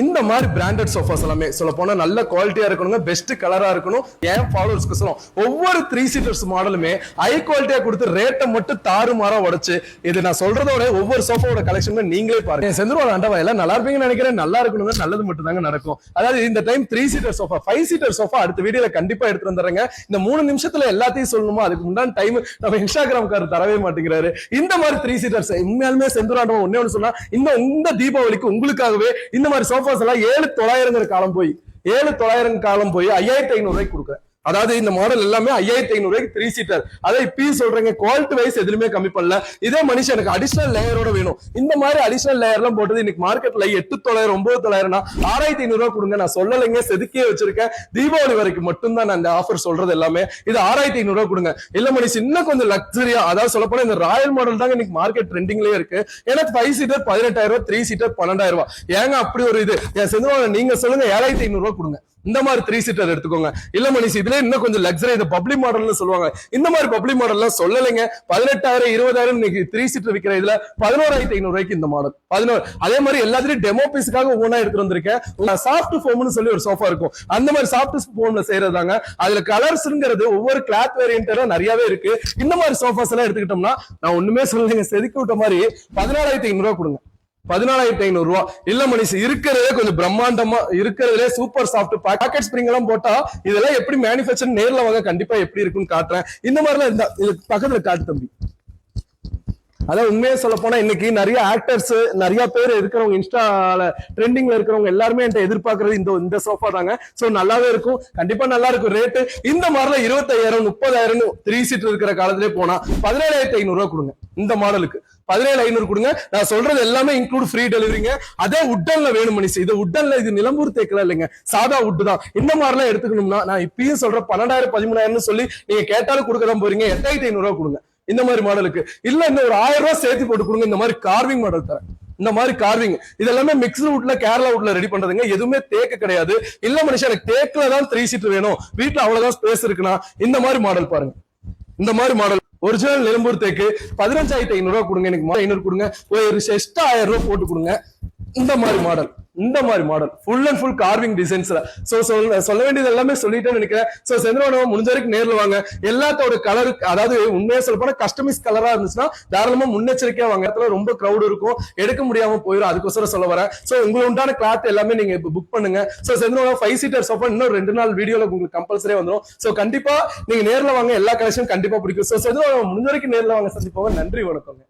இந்த மாதிரி branded sofas எல்லாமே சொல்ல போனா நல்ல குவாலிட்டியா இருக்கணும், பெஸ்ட் கலரா இருக்கணும். என் ஃபாலோவர்ஸ்க்கு சொல்லும் ஒவ்வொரு 3 சீட்டர்ஸ் மாடலுமே ஹை குவாலிட்டியா கொடுத்து ரேட்டை மட்டும் தாறுமாறா உடைச்சு இது நான் சொல்றதோட ஒவ்வொரு சோஃபாவோட கலெக்ஷன் நீங்களே பாருங்க. செந்துருவா ஆண்டவா எல்லாம் நல்லா இருப்பீங்கன்னு நினைக்கிறேன். நல்லா இருக்கணுங்க, நல்லது மட்டும் தாங்க நடக்கும். அதாவது இந்த time 3 seater sofa 5 seater sofa அடுத்த வீடியோல கண்டிப்பா எடுத்து வந்துடுறேங்க. இந்த 3 நிமிஷத்துல எல்லாத்தையும் சொல்லணுமோ அதுக்கு முன்னாடி டைம் நம்ம இன்ஸ்டாகிராம் காரர் தரவே மாட்டேங்கிறாரு. இந்த மாதிரி 3 சீட்டர்ஸ் உண்மையாலுமே செந்துருவா ஒன்னே ஒன்று சொன்னா இந்த தீபாவளிக்கு உங்களுக்காகவே இந்த மாதிரி சோஃபாஸ் எல்லாம் 7,900 காலம் போய் 7,900 காலம் போய் 5,500 ரூபாய்க்கு கொடுக்குறேன். அதாவது இந்த மாடல் எல்லாமே 5,500 ரூபாய்க்கு 3 சீட்டர். அதை இப்பயும் சொல்றேங்க, குவாலிட்டி வைஸ் எதுவுமே கம்மி பண்ணல. இதே மனுஷன் எனக்கு அடிஷனல் லேயரோட வேணும். இந்த மாதிரி அடிஷனல் லேயர் எல்லாம் போட்டது இன்னைக்கு மார்க்கெட்ல 8,900 9,900 6,500 ரூபாய் கொடுங்க. நான் சொல்லலைங்க, செதுக்கியே வச்சிருக்கேன். தீபாவளி வரைக்கும் மட்டும்தான் நான் இந்த ஆஃபர் சொல்றது எல்லாமே. இது 6,500 ரூபாய் கொடுங்க. இல்ல மனுஷன் இன்னும் கொஞ்சம் லக்ஸரியா, அதாவது சொல்ல போனா இந்த ராயல் மாடல் தாங்க இன்னைக்கு மார்க்கெட் ட்ரெண்டிங்லயே இருக்கு. ஏன்னா 5 சீட்டர் 18,000 ரூபாய், 3 சீட்டர் 12,000 ரூபாய். ஏங்க அப்படி ஒரு இது என் செந்துருவா நீங்க சொல்லுங்க, 7,500 ரூபாய் கொடுங்க. இந்த மாதிரி 3 சீட்டர் எடுத்துக்கோங்க. இல்ல மனுஷி இதுல இன்னும் கொஞ்சம் லக்ஸரி, இந்த பப்ளி மாடல்னு சொல்லுவாங்க. இந்த மாதிரி பப்ளி மாடல் எல்லாம் சொல்லலைங்க. 18,000 20,000 இன்னைக்கு 3 சீட்டர் விற்கிற இதுல 11,500 ரூபாய்க்கு இந்த மாடல் 11. அதே மாதிரி எல்லாத்துலயும் டெமோ பீஸுக்காக ஒவ்வொன்னா எடுத்து வந்திருக்கேன். சாஃப்ட் ஃபோம்னு சொல்லி ஒரு சோஃபா இருக்கும். அந்த மாதிரி சாஃப்ட் ஃபோம்ல செய்யறதாங்க. அதுல கலர்ஸ்ங்கிறது ஒவ்வொரு கிளாத் வேரியன்டா நிறையவே இருக்கு. இந்த மாதிரி சோஃபாஸ் எல்லாம் எடுத்துக்கிட்டோம்னா நான் ஒண்ணுமே சொல்லலைங்க, செதுக்கி விட்ட மாதிரி 14,500 ரூபாய் கொடுங்க. 14,500 ரூபாய். இல்ல மனுஷன் இருக்கிறதே கொஞ்சம் பிரம்மாண்டமா இருக்கிறதுலே சூப்பர் சாஃப்ட் பாக்கெட் ஸ்ப்ரிங் எல்லாம் போட்டா இதெல்லாம் எப்படி மேனுஃபேக்சர் நேர்ல வாங்க கண்டிப்பா எப்படி இருக்குன்னு காட்டுறேன். இந்த மாதிரிலாம் இந்த பக்கத்துல காட்டு தம்பி. அதான் உண்மையா சொல்ல போனா இன்னைக்கு நிறைய ஆக்டர்ஸ் நிறைய பேர் இருக்கிறவங்க, இன்ஸ்டால ட்ரெண்டிங்ல இருக்கிறவங்க எல்லாருமே என்கிட்ட எதிர்பார்க்கறது இந்த சோஃபா தாங்க. சோ நல்லாவே இருக்கும், கண்டிப்பா நல்லா இருக்கும். ரேட்டு இந்த மாதிரிலாம் 25,000 30,000 3 சீட் இருக்கிற காலத்திலே போனா 17,500 ரூபாய் கொடுங்க. இந்த மாடலுக்கு 17,500 கொடுங்க. நான் சொல்றது எல்லாமே இன்க்ளூட் ஃப்ரீ டெலிவரிங்க. அதே உட்டன்ல வேணும் மனுஷன். இது உட்டன்ல, இது நிலம்பூர் தேக்கல இல்லைங்க, சாதா உட்டு தான். இந்த மாதிரிலாம் எடுத்துக்கணும்னா நான் இப்பயும் சொல்றேன் 12,000 13,000 சொல்லி நீங்க கேட்டாலும் கொடுக்கதான் போறீங்க. 8,500 ரூபாய் கொடுங்க இந்த மாதிரி மாடலுக்கு. இல்ல இந்த ஒரு 1000 ரூபாய் சேர்த்து போட்டு கொடுங்க. இந்த மாதிரி கார்விங் மாடல் தரேன். இந்த மாதிரி கார்விங் இதெல்லாமே மிக்ஸ்டு வுட்ல கேரளா வுட்ல ரெடி பண்றதுங்க. எதுவுமே தேக்கு கிடையாது. இல்ல மனுஷன் எனக்கு தேக்குல தான் 3 சீட் வேணும், வீட்டுல அவ்வளவுதான் ஸ்பேஸ் இருக்குன்னா இந்த மாதிரி மாடல் பாருங்க. இந்த மாதிரி மாடல் ஒரிஜினல் நிலம்பூர் தேக்கு 15,500 ரூபாய் கொடுங்க. எனக்கு 500 கொடுங்க. ஒரு எக்ஸ்ட்ரா 1000 ரூபாய் போட்டு கொடுங்க. இந்த மாதிரி model full and full carving டிசைன்ஸ்ல. சோ சொல்ல வேண்டியது எல்லாமே சொல்லிட்டேன்னு நினைக்கிறேன். சோ செந்திரவனவ முடிஞ்ச வரைக்கும் நேர்ல வாங்க. எல்லாத்தோட கலரு, அதாவது உண்மையா சொல்ல போனா கஸ்டமைஸ் கலரா இருந்துச்சுன்னா தாராளமா முன்னெச்சரிக்கையா வாங்க. இடத்துல ரொம்ப கிரௌட் இருக்கும், எடுக்க முடியாம போயிடும். அதுக்கோசரம் சொல்ல வரேன். சோ உங்களுக்கு உண்டான கிளாத் எல்லாமே நீங்க புக் பண்ணுங்க. சோ செந்திரவனவ 5 சீட்டர் சோஃபா இன்னும் 2 நாள் வீடியோல உங்களுக்கு கம்பல்சரியா வந்துடும். சோ கண்டிப்பா நீங்க நேர்ல வாங்க, எல்லா கலெக்ஷன் கண்டிப்பா பிடிக்கும். சோ செந்திரவனவ முடிஞ்ச வரைக்கும் நேர்ல வாங்க. சந்திப்போம். நன்றி, வணக்கங்க.